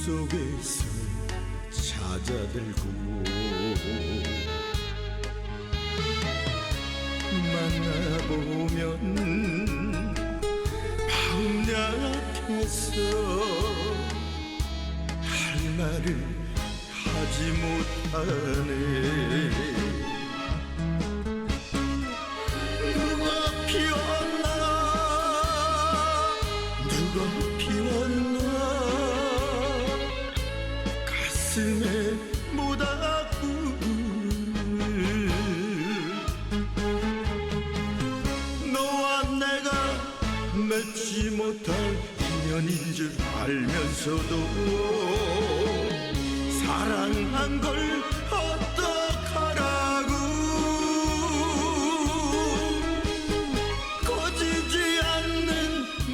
꿈속에서 찾아들고 만나보면 밤약해서 할 말을 하지 못하네. 누가 피웠나 누가 피웠나 가슴에 모닥불. 너와 내가 맺지 못할 인연인 줄 알면서도 사랑한 걸 어떡하라고. 꺼지지 않는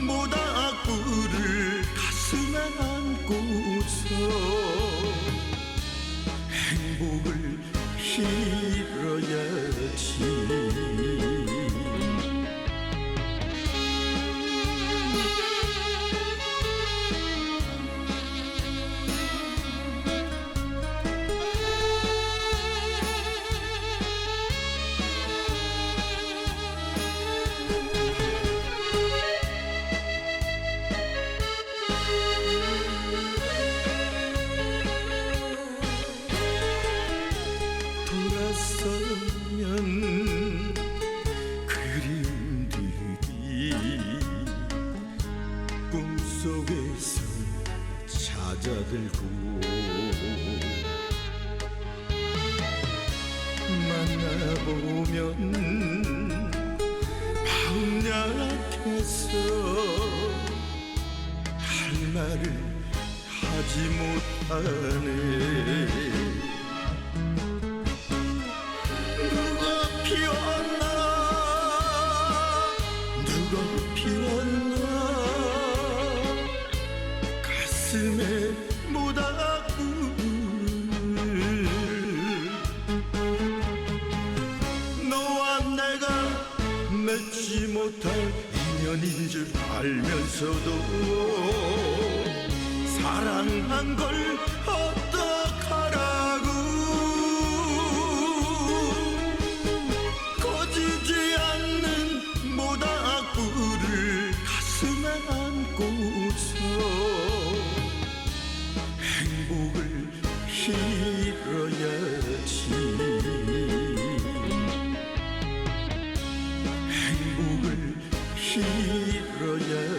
모닥불을 가슴에 안고서 행복을 빌어야지. 돌아서면 그림들이 꿈속에서 찾아들고 만나보면 밤약해서 할 말을 하지 못하네. 누가 피웠나 누가 피웠나 가슴에 모닥불. 너와 내가 맺지 못할 인연인 줄 알면서도 사랑한 걸 어떡하라고. 꺼지지 않는 모닥불을 가슴에 안고서 행복을 빌어야지. 행복을 빌어야지.